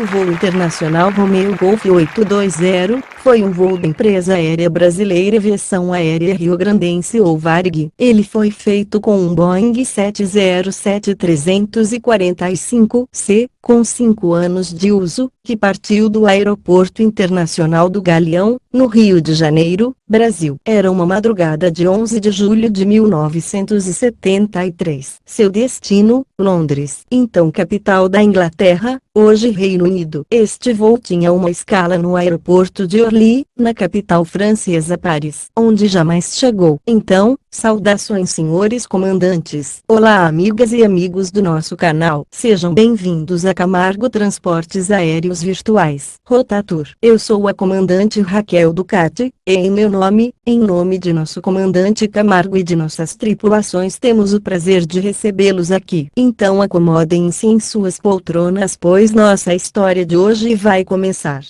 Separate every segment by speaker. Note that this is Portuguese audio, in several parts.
Speaker 1: O voo internacional Romeo Golf 820 foi um voo da empresa aérea brasileira Aviação Aérea Rio-Grandense ou Varig. Ele foi feito com um Boeing 707-345C, com 5 anos de uso, que partiu do Aeroporto Internacional do Galeão, no Rio de Janeiro, Brasil. Era uma madrugada de 11 de julho de 1973. Seu destino, Londres, então capital da Inglaterra, hoje Reino Unido. Este voo tinha uma escala no aeroporto de Orly, na capital francesa Paris, onde jamais chegou. Então, saudações senhores comandantes. Olá amigas e amigos do nosso canal. Sejam bem-vindos a Camargo Transportes Aéreos Virtuais. Rotatur. Eu sou a comandante Raquel Ducati, e em meu nome, em nome de nosso comandante Camargo e de nossas tripulações temos o prazer de recebê-los aqui. Então acomodem-se em suas poltronas pois nossa história de hoje vai começar.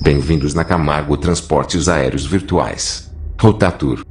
Speaker 2: Bem-vindos na Camargo Transportes Aéreos Virtuais. Rotatur.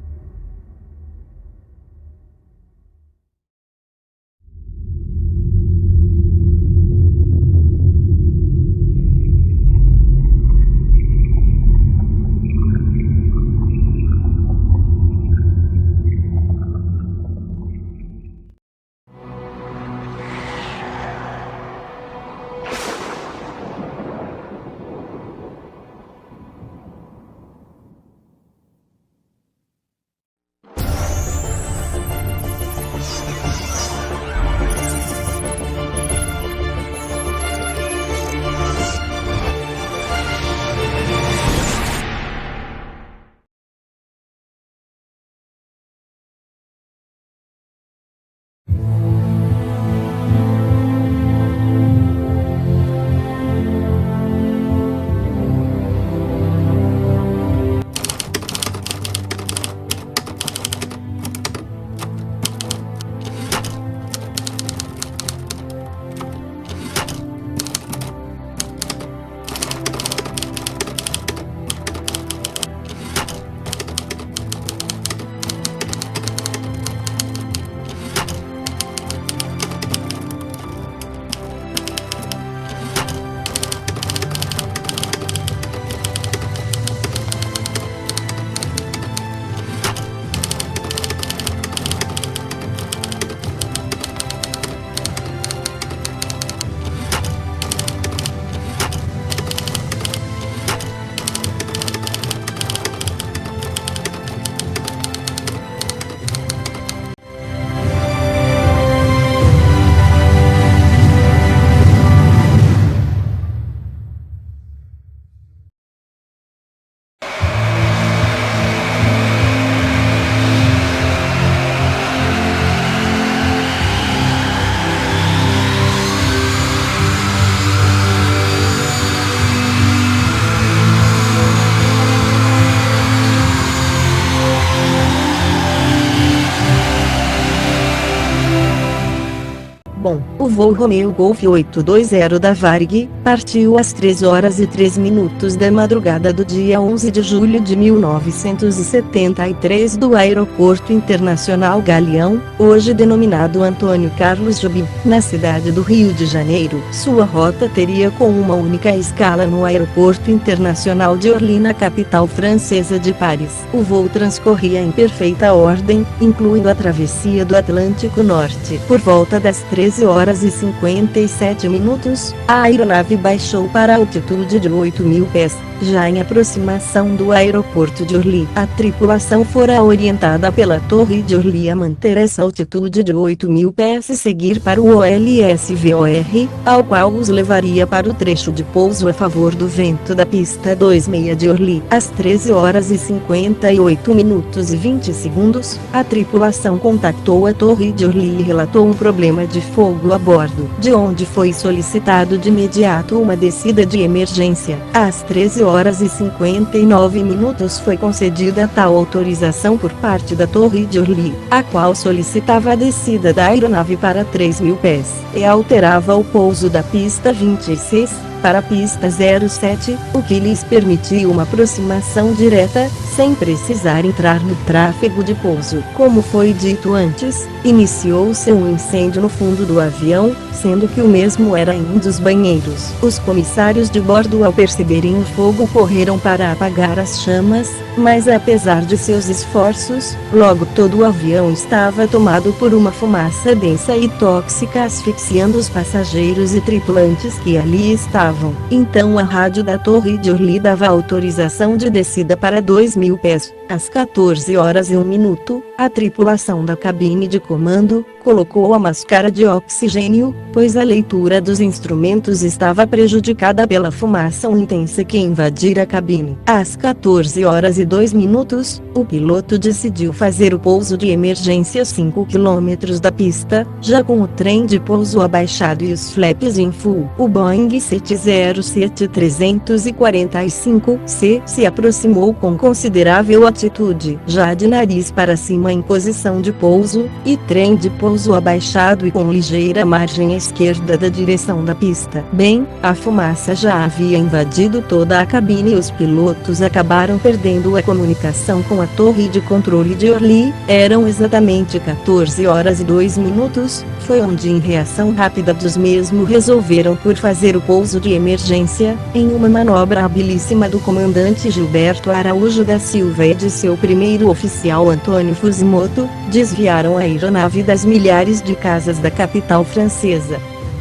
Speaker 1: Bom, o voo Romeo Golf 820 da Varig partiu às 3 horas e 3 minutos da madrugada do dia 11 de julho de 1973 do Aeroporto Internacional Galeão, hoje denominado Antônio Carlos Jobim, na cidade do Rio de Janeiro. Sua rota teria com uma única escala no Aeroporto Internacional de Orly, na capital francesa de Paris. O voo transcorria em perfeita ordem, incluindo a travessia do Atlântico Norte. Por volta das 13 horas e 57 minutos, a aeronave baixou para a altitude de 8.000 pés, já em aproximação do aeroporto de Orly. A tripulação fora orientada pela Torre de Orly a manter essa altitude de 8.000 pés e seguir para o OLS-VOR, ao qual os levaria para o trecho de pouso a favor do vento da pista 26 de Orly. Às 13 horas e 58 minutos e 20 segundos, a tripulação contactou a Torre de Orly e relatou um problema de fogo a bordo, de onde foi solicitado de imediato uma descida de emergência. Às 13 horas e 59 minutos foi concedida tal autorização por parte da Torre de Orly, a qual solicitava a descida da aeronave para 3.000 pés, e alterava o pouso da pista 26, para a pista 07, o que lhes permitiu uma aproximação direta, sem precisar entrar no tráfego de pouso. Como foi dito antes, iniciou-se um incêndio no fundo do avião, sendo que o mesmo era em um dos banheiros. Os comissários de bordo, ao perceberem o fogo, correram para apagar as chamas, mas apesar de seus esforços, logo todo o avião estava tomado por uma fumaça densa e tóxica, asfixiando os passageiros e tripulantes que ali estavam. Então a rádio da Torre de Orly dava autorização de descida para 2.000 pés. Às 14h01, a tripulação da cabine de comando colocou a máscara de oxigênio, pois a leitura dos instrumentos estava prejudicada pela fumaça intensa que invadira a cabine. Às 14h02, o piloto decidiu fazer o pouso de emergência 5 km da pista, já com o trem de pouso abaixado e os flaps em full. O Boeing 707-345C se aproximou com considerável atitude, já de nariz para cima em posição de pouso, e trem de pouso abaixado e com ligeira margem à esquerda da direção da pista. Bem, a fumaça já havia invadido toda a cabine e os pilotos acabaram perdendo a comunicação com a torre de controle de Orly. Eram exatamente 14h02, foi onde, em reação rápida dos mesmos, resolveram por fazer o pouso de emergência, em uma manobra habilíssima do comandante Gilberto Araújo da Silva e de seu primeiro oficial Antônio Fusimoto, desviaram a aeronave das milhares de casas da capital francesa,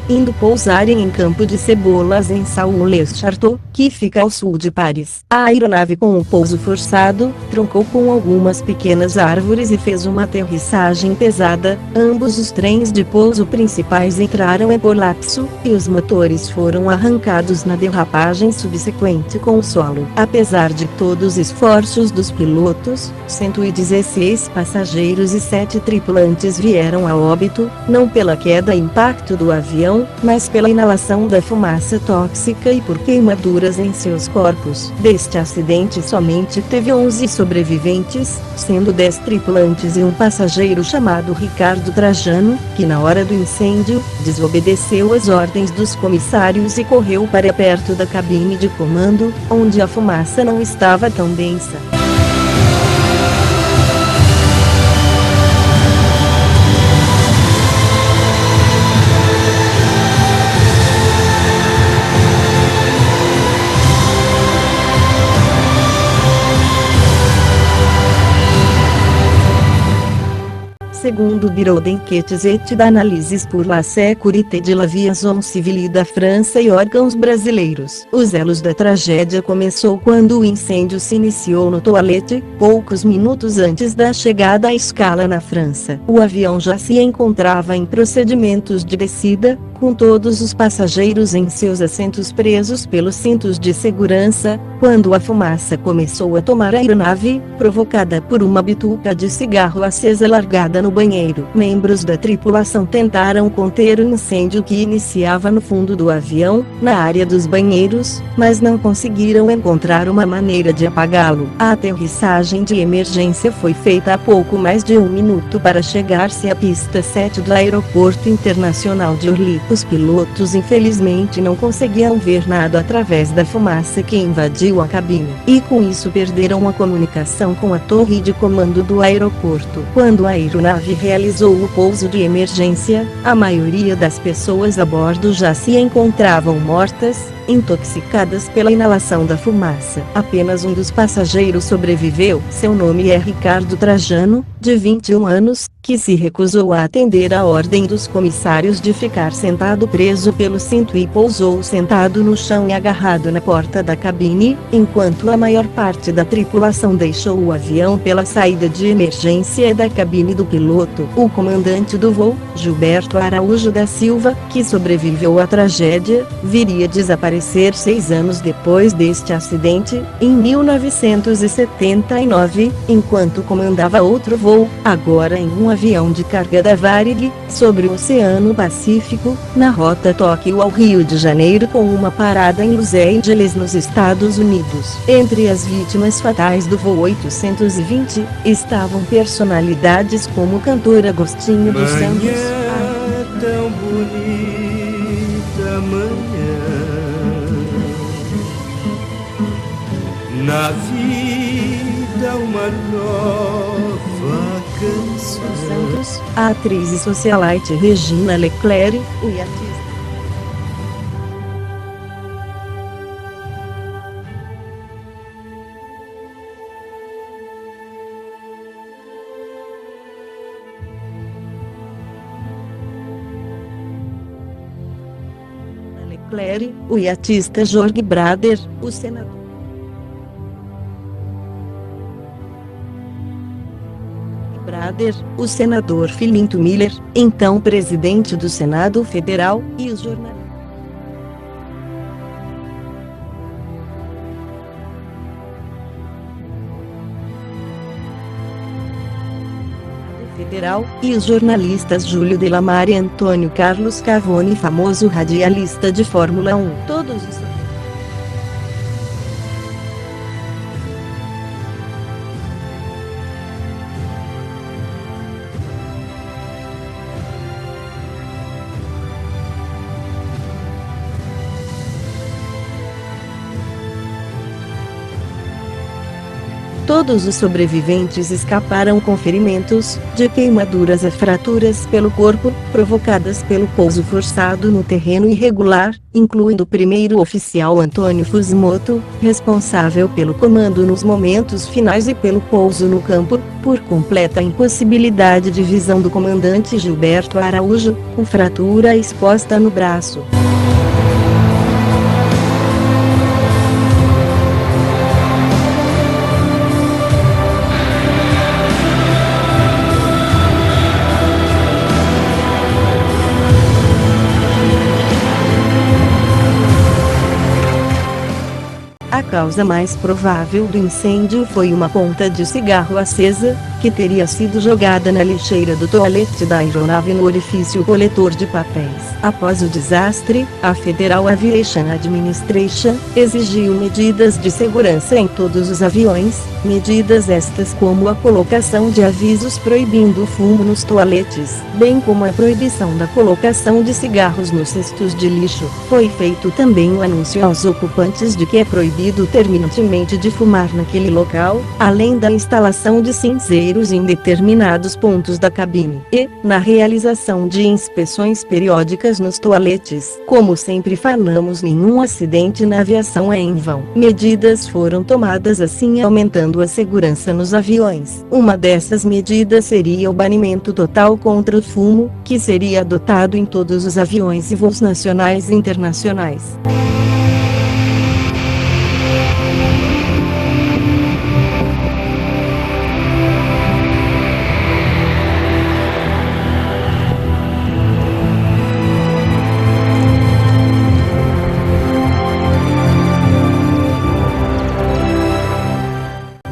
Speaker 1: indo pousarem em Campo de Cebolas em Sault-le-Charteau, que fica ao sul de Paris. A aeronave, com o pouso forçado, troncou com algumas pequenas árvores e fez uma aterrissagem pesada. Ambos os trens de pouso principais entraram em colapso, e os motores foram arrancados na derrapagem subsequente com o solo. Apesar de todos os esforços dos pilotos, 116 passageiros e 7 tripulantes vieram a óbito, não pela queda e impacto do avião, mas pela inalação da fumaça tóxica e por queimaduras em seus corpos. Deste acidente somente teve 11 sobreviventes, sendo 10 tripulantes e um passageiro chamado Ricardo Trajano, que na hora do incêndio, desobedeceu as ordens dos comissários e correu para perto da cabine de comando, onde a fumaça não estava tão densa. Segundo o Bureau d'Enquêtes et d'Analyses pour la Sécurité de l'Aviation Civile da França e órgãos brasileiros, os elos da tragédia começou quando o incêndio se iniciou no Toilette, poucos minutos antes da chegada à escala na França. O avião já se encontrava em procedimentos de descida, com todos os passageiros em seus assentos presos pelos cintos de segurança, quando a fumaça começou a tomar a aeronave, provocada por uma bituca de cigarro acesa largada no banheiro. Membros da tripulação tentaram conter o incêndio que iniciava no fundo do avião, na área dos banheiros, mas não conseguiram encontrar uma maneira de apagá-lo. A aterrissagem de emergência foi feita há pouco mais de 1 minuto para chegar-se à pista 7 do Aeroporto Internacional de Orly. Os pilotos infelizmente não conseguiam ver nada através da fumaça que invadiu a cabine, e com isso perderam a comunicação com a torre de comando do aeroporto. Quando a aeronave realizou o pouso de emergência, a maioria das pessoas a bordo já se encontravam mortas, intoxicadas pela inalação da fumaça. Apenas um dos passageiros sobreviveu. Seu nome é Ricardo Trajano, de 21 anos, que se recusou a atender a ordem dos comissários de ficar sentado preso pelo cinto e pousou sentado no chão e agarrado na porta da cabine, enquanto a maior parte da tripulação deixou o avião pela saída de emergência da cabine do piloto. O comandante do voo, Gilberto Araújo da Silva, que sobreviveu à tragédia, viria a desaparecer 6 anos depois deste acidente, em 1979, enquanto comandava outro voo, agora em um avião de carga da Varig, sobre o Oceano Pacífico, na rota Tóquio ao Rio de Janeiro, com uma parada em Los Angeles, nos Estados Unidos. Entre as vítimas fatais do voo 820, estavam personalidades como o cantor Agostinho dos Santos.
Speaker 3: Tão bonita manhã, na vida uma nova canção.
Speaker 1: Santos, a atriz e socialite Regina Leclerc, o iatista. Leclerc, o iatista Jorge Brader, o senador Brader, o senador Filinto Miller, então presidente do Senado Federal, e os jornalistas Federal, e os jornalistas Júlio Delamare e Antônio Carlos Cavoni, famoso radialista de Fórmula 1. Todos os Todos os sobreviventes escaparam com ferimentos, de queimaduras a fraturas pelo corpo, provocadas pelo pouso forçado no terreno irregular, incluindo o primeiro oficial Antônio Fusimoto, responsável pelo comando nos momentos finais e pelo pouso no campo, por completa impossibilidade de visão do comandante Gilberto Araújo, com fratura exposta no braço. A causa mais provável do incêndio foi uma ponta de cigarro acesa, que teria sido jogada na lixeira do toalete da aeronave no orifício coletor de papéis. Após o desastre, a Federal Aviation Administration exigiu medidas de segurança em todos os aviões, medidas estas como a colocação de avisos proibindo o fumo nos toaletes, bem como a proibição da colocação de cigarros nos cestos de lixo. Foi feito também o anúncio aos ocupantes de que é proibido terminantemente de fumar naquele local, além da instalação de cinzeiros em determinados pontos da cabine, e, na realização de inspeções periódicas nos toaletes. Como sempre falamos, nenhum acidente na aviação é em vão. Medidas foram tomadas assim, aumentando a segurança nos aviões. Uma dessas medidas seria o banimento total contra o fumo, que seria adotado em todos os aviões e voos nacionais e internacionais.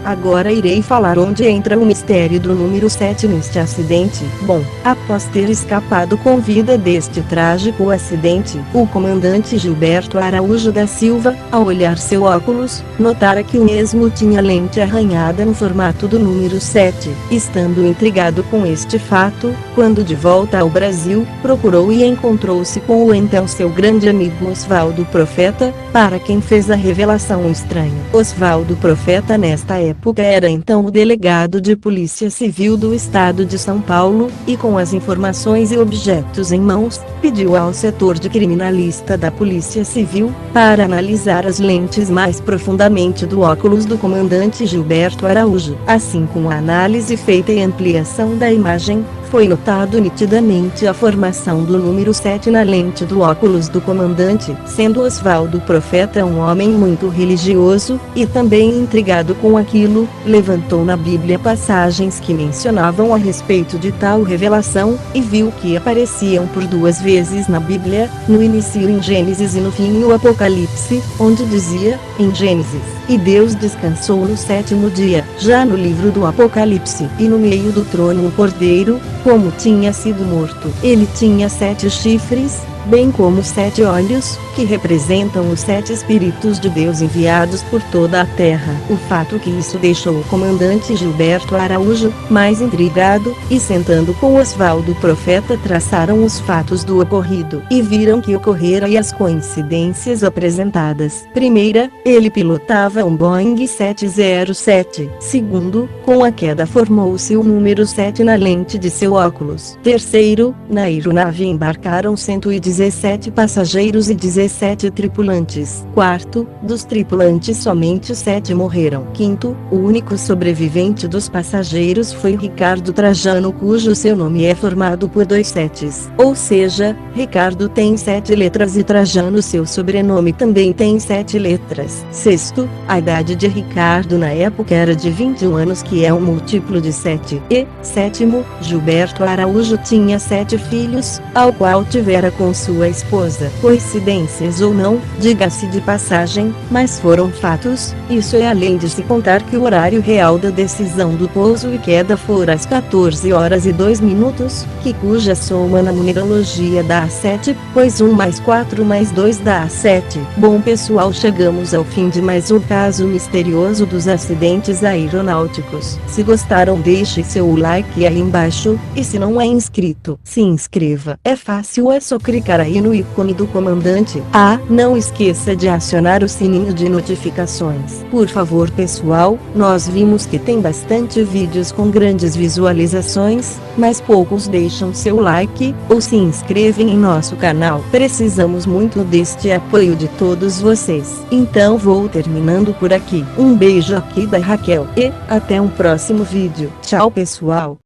Speaker 1: Agora irei falar onde entra o mistério do número 7 neste acidente. Bom, após ter escapado com vida deste trágico acidente, o comandante Gilberto Araújo da Silva, ao olhar seu óculos, notara que o mesmo tinha lente arranhada no formato do número 7. Estando intrigado com este fato, quando de volta ao Brasil, procurou e encontrou-se com o então seu grande amigo Oswaldo Profeta, para quem fez a revelação estranha. Oswaldo Profeta nesta época era então o delegado de Polícia Civil do Estado de São Paulo, e com as informações e objetos em mãos, pediu ao setor de criminalista da Polícia Civil, para analisar as lentes mais profundamente do óculos do comandante Gilberto Araújo. Assim, com a análise feita e ampliação da imagem, foi notado nitidamente a formação do número 7 na lente do óculos do comandante, sendo Oswaldo Profeta um homem muito religioso, e também intrigado com aquilo, levantou na Bíblia passagens que mencionavam a respeito de tal revelação, e viu que apareciam por 2 vezes na Bíblia, no início em Gênesis e no fim no Apocalipse, onde dizia, em Gênesis, e Deus descansou no 7º dia, já no livro do Apocalipse, e no meio do trono o Cordeiro, como tinha sido morto. Ele tinha 7 chifres, bem como 7 olhos, que representam os 7 Espíritos de Deus enviados por toda a Terra. O fato que isso deixou o comandante Gilberto Araújo mais intrigado, e sentando com Oswaldo Profeta traçaram os fatos do ocorrido e viram que ocorrera e as coincidências apresentadas. Primeira, ele pilotava um Boeing 707. Segundo, com a queda formou-se o número 7 na lente de seu óculos. Terceiro, na aeronave embarcaram 117 passageiros e 17 tripulantes. Quarto, dos tripulantes somente 7 morreram. Quinto, o único sobrevivente dos passageiros foi Ricardo Trajano, cujo seu nome é formado por 2 setes. Ou seja, Ricardo tem 7 letras e Trajano seu sobrenome também tem 7 letras. Sexto, a idade de Ricardo na época era de 21 anos, que é um múltiplo de 7. E, sétimo, Gilberto Araújo tinha 7 filhos, ao qual tivera com sua esposa. Coincidências ou não, diga-se de passagem, mas foram fatos. Isso é além de se contar que o horário real da decisão do pouso e queda fora às 14 horas e 2 minutos, que cuja soma na numerologia dá 7, pois 1 mais 4 mais 2 dá 7. Bom pessoal, chegamos ao fim de mais um caso misterioso dos acidentes aeronáuticos. Se gostaram, deixe seu like aí embaixo, e se não é inscrito, se inscreva. É fácil, é só clicar aí no ícone do comandante. Ah, não esqueça de acionar o sininho de notificações. Por favor pessoal, nós vimos que tem bastante vídeos com grandes visualizações, mas poucos deixam seu like, ou se inscrevem em nosso canal. Precisamos muito deste apoio de todos vocês. Então vou terminando por aqui. Um beijo aqui da Raquel, e até um próximo vídeo. Tchau pessoal.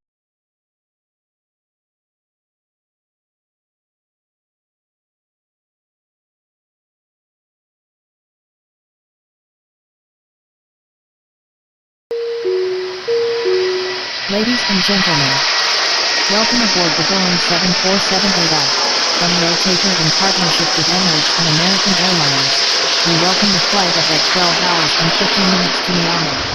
Speaker 4: Ladies and gentlemen, welcome aboard the Boeing 747-8F. From Rotator in partnership with Emirates and American Airlines, we welcome the flight of at 12 hours and 50 minutes to Miami.